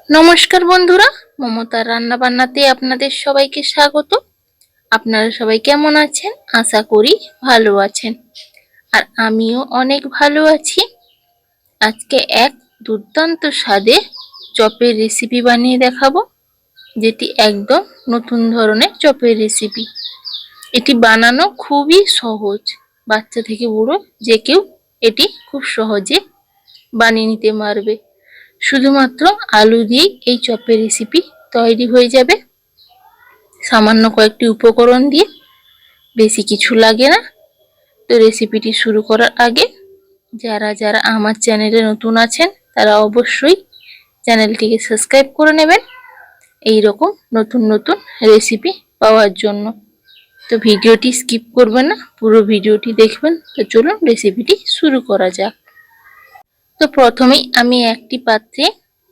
নমস্কার বন্ধুরা, মমতার রান্না বান্নাতে আপনাদের সবাইকে স্বাগত। আপনারা সবাই কেমন আছেন? আশা করি ভালো আছেন। আর আমিও অনেক ভালো আছি। আজকে এক দুর্দান্ত স্বাদে চপের রেসিপি বানিয়ে দেখাবো, যেটি একদম নতুন ধরনের চপের রেসিপি। এটি বানানো খুবই সহজ, বাচ্চা থেকে বুড়ো যে কেউ এটি খুব সহজে বানিয়ে নিতে পারবে। শুধুমাত্র আলু দিয়েই এই চপের রেসিপি তৈরি হয়ে যাবে, সামান্য কয়েকটি উপকরণ দিয়ে, বেশি কিছু লাগে না। তো রেসিপিটি শুরু করার আগে যারা যারা আমার চ্যানেলে নতুন আছেন তারা অবশ্যই চ্যানেলটিকে সাবস্ক্রাইব করে নেবেন এই রকম নতুন নতুন রেসিপি পাওয়ার জন্য। তো ভিডিওটি স্কিপ করবেন না, পুরো ভিডিওটি দেখবেন। তো চলুন রেসিপিটি শুরু করা যাক। তো প্রথমেই আমি একটি পাত্রে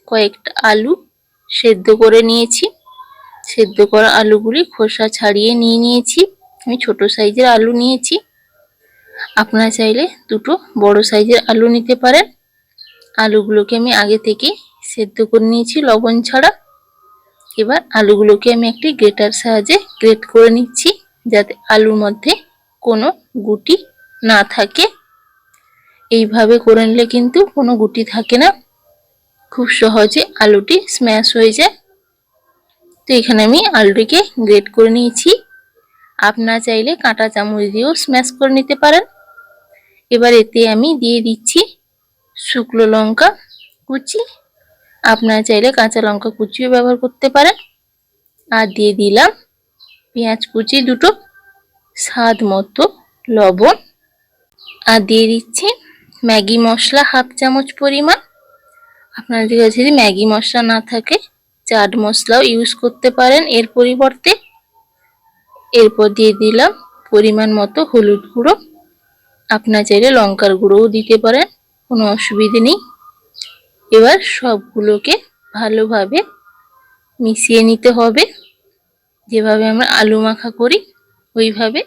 কয়েকটা আলু সেদ্ধ করে নিয়েছি। সেদ্ধ করা আলুগুলি খোসা ছাড়িয়ে নিয়েছি। আমি ছোট সাইজের আলু নিয়েছি, আপনারা চাইলে দুটো বড় সাইজের আলু নিতে পারেন। আলুগুলোকে আমি আগে থেকে সেদ্ধ করে নিয়েছি লবণ ছাড়া। এবার আলুগুলোকে আমি একটি গ্রেটার সাহায্যে গ্রেট করে নিচ্ছি, যাতে আলুর মধ্যে কোনো গুটি না থাকে। এইভাবে করে নিলে কিন্তু কোনো গুটি থাকে না, খুব সহজে আলুটি স্ম্যাশ হয়ে যায়। তো এখানে আমি আলুটিকে গ্রেট করে নিয়েছি। আপনারা চাইলে কাঁটা চামচ দিয়েও স্ম্যাশ করে নিতে পারেন। এবার এতে আমি দিয়ে দিচ্ছি শুকনো লঙ্কা কুচি, আপনারা চাইলে কাঁচা লঙ্কা কুচিও ব্যবহার করতে পারেন। আর দিয়ে দিলাম পেঁয়াজ কুচি দুটো, স্বাদ মতো লবণ, আর দিয়ে দিচ্ছি ম্যাগি মশলা হাফ চামচ পরিমাণ। আপনাদের কাছে যদি ম্যাগি মশলা না থাকে চাট মশলাও ইউজ করতে পারেন এর পরিবর্তে। এরপর দিয়ে দিলাম পরিমাণ মতো হলুদ গুঁড়ো, আপনারা চাইলে লঙ্কার গুঁড়োও দিতে পারেন, কোনো অসুবিধে নেই। এবার সবগুলোকে ভালোভাবে মিশিয়ে নিতে হবে, যেভাবে আমরা আলু মাখা করি ওইভাবে,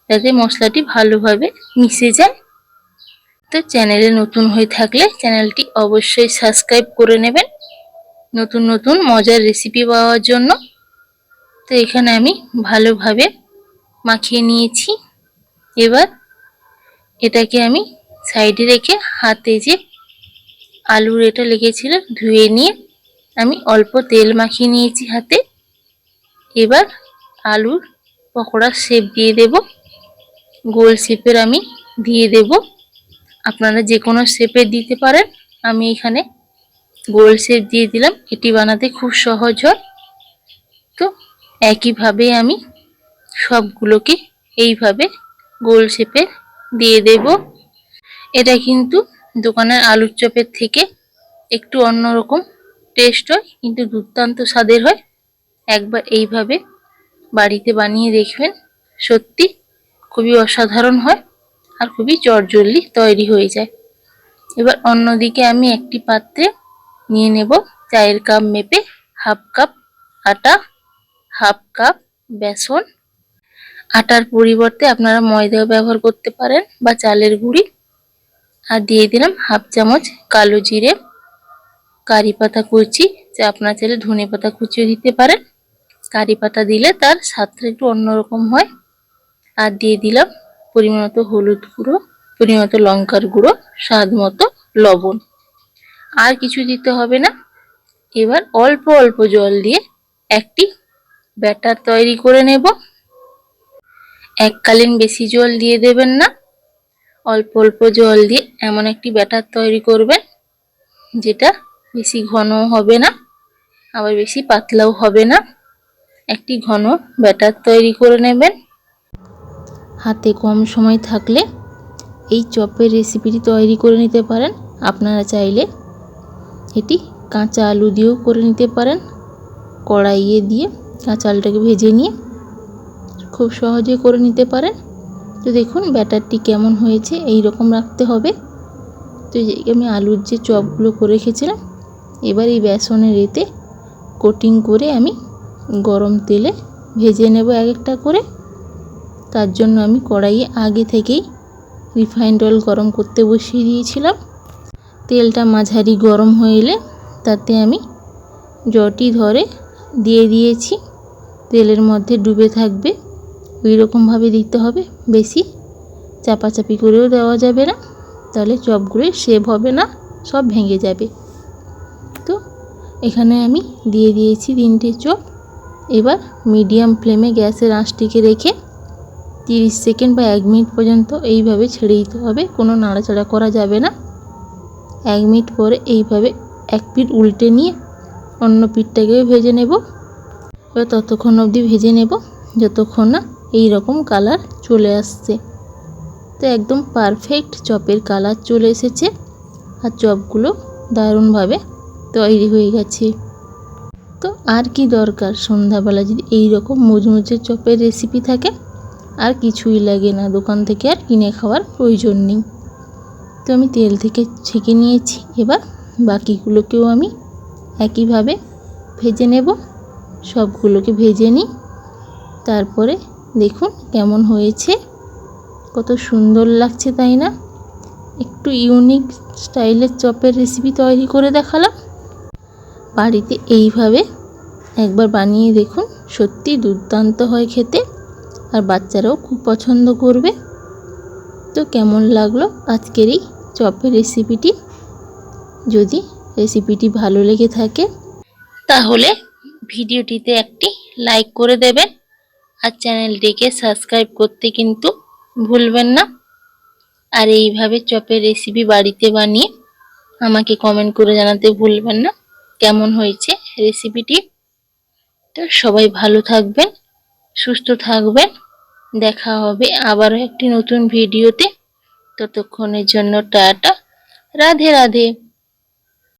যাতে মশলাটি ভালোভাবে মিশে যায়। তো চ্যানেলে নতুন হয়ে থাকলে চ্যানেলটি অবশ্যই সাবস্ক্রাইব করে নেবেন নতুন নতুন মজার রেসিপি পাওয়ার জন্য। তো এখানে আমি ভালোভাবে মাখিয়ে নিয়েছি। এবার এটাকে আমি সাইডে রেখে হাতে যে আলুর এটা লেগেছিল ধুয়ে নিয়ে আমি অল্প তেল মাখিয়ে নিয়েছি হাতে। এবার আলুর পকোড়ার শেপ দিয়ে দেব, গোল শেপের আমি দিয়ে দেব। আপনারা যে কোনো শেপে দিতে পারেন, আমি এখানে গোল শেপ দিয়ে দিলাম, এটি বানাতে খুব সহজ হয়। তো একইভাবে আমি সবগুলোকে এইভাবে গোল শেপে দিয়ে দেব। এটা কিন্তু দোকানের আলুর চপের থেকে একটু অন্যরকম টেস্ট হয়, কিন্তু দুর্দান্ত স্বাদের হয়। একবার এইভাবে বাড়িতে বানিয়ে দেখবেন, সত্যি খুবই অসাধারণ হয় আর খুবই চটজলদি তৈরি হয়ে যায়। এবার অন্যদিকে আমি একটি পাত্রে নিয়ে নেব চায়ের কাপ মেপে হাফ কাপ আটা, হাফ কাপ বেসন। আটার পরিবর্তে আপনারা ময়দাও ব্যবহার করতে পারেন বা চালের গুঁড়ি। আর দিয়ে দিলাম হাফ চামচ কালো জিরে, কারি পাতা কুচি, যে আপনারা চাইলে ধনে পাতা কুচিও দিতে পারেন। কারি পাতা দিলে তার স্বাদটা একটু অন্যরকম হয়। আর দিয়ে দিলাম পরিমাণ মতো হলুদ গুঁড়ো, পরিমাণ মতো লঙ্কার গুঁড়ো, স্বাদ মতো লবণ। আর কিছু দিতে হবে না। এবার অল্প অল্প জল দিয়ে একটি ব্যাটার তৈরি করে নেব। এককালীন বেশি জল দিয়ে দেবেন না, অল্প অল্প জল দিয়ে এমন একটি ব্যাটার তৈরি করবেন যেটা বেশি ঘনও হবে না আবার বেশি পাতলাও হবে না। একটি ঘন ব্যাটার তৈরি করে নেবেন। হাতে কম সময় থাকলে এই চপের রেসিপিটি তৈরি করে নিতে পারেন। আপনারা চাইলে এটি কাঁচা আলু দিয়েও করে নিতে পারেন, কড়াইয়ে দিয়ে কাঁচা আলুটাকে ভেজে নিয়ে খুব সহজে করে নিতে পারেন। তো দেখুন ব্যাটারটি কেমন হয়েছে, এই রকম রাখতে হবে। তো আমি আলুর যে চপগুলো করে রেখেছিলাম, এবার এই বেসনের এতে কোটিং করে আমি গরম তেলে ভেজে নেব এক একটা করে। তার জন্য আমি কড়াইয়ে আগে থেকেই রিফাইন্ড অয়েল গরম করতে বসিয়ে দিয়েছিলাম। তেলটা মাঝারি গরম হয়ে এলে তাতে আমি জটি ধরে দিয়ে দিয়েছি, তেলের মধ্যে ডুবে থাকবে ওই রকমভাবে দিতে হবে। বেশি চাপাচাপি করেও দেওয়া যাবে না, তাহলে চপগুলো শেপ হবে না, সব ভেঙে যাবে। তো এখানে আমি দিয়ে দিয়েছি 3টে চপ। এবার মিডিয়াম ফ্লেমে গ্যাসের আঁচটিকে রেখে 30 সেকেন্ড বা 1 মিনিট পর্যন্ত এইভাবে ছেড়ে দিতে হবে, কোনো নাড়াচাড়া করা যাবে না। 1 মিনিট পরে এইভাবে এক পিঠ উল্টে নিয়ে অন্য পিঠটাকেও ভেজে নেব। এবার ততক্ষণ অবধি ভেজে নেব যতক্ষণ না এই রকম কালার চলে আসছে। তো একদম পারফেক্ট চপের কালার চলে এসেছে আর চপগুলো দারুণভাবে তৈরি হয়ে গেছে। তো আর কি দরকার, সন্ধ্যাবেলা যদি এই রকম মুচমুচে চপের রেসিপি থাকে আর কিছুই লাগে না, দোকান থেকে আর কিনে খাওয়ার প্রয়োজন নেই। তো আমি তেল থেকে ছেঁকে নিয়েছি, এবার বাকিগুলোকেও আমি একইভাবে ভেজে নেব। সবগুলোকে ভেজে নিই, তারপরে দেখুন কেমন হয়েছে, কত সুন্দর লাগছে তাই না? একটু ইউনিক স্টাইলের চপের রেসিপি তৈরি করে দেখালাম। বাড়িতে এইভাবে একবার বানিয়ে দেখুন, সত্যি দুর্দান্ত হয় খেতে আর বাচ্চারাও খুব পছন্দ করবে। তো কেমন লাগলো আজকের এই চপের রেসিপিটি? যদি রেসিপিটি ভালো লেগে থাকে তাহলে ভিডিওটিতে একটি লাইক করে দেবেন আর চ্যানেলটিকে সাবস্ক্রাইব করতে কিন্তু ভুলবেন না। আর এইভাবে চপের রেসিপি বাড়িতে বানিয়ে আমাকে কমেন্ট করে জানাতে ভুলবেন না কেমন হয়েছে রেসিপিটি। তো সবাই ভালো থাকবেন, সুস্থ থাকবেন, দেখা হবে আবারও একটি নতুন ভিডিওতে। ততক্ষণের জন্য টাটা, রাধে রাধে।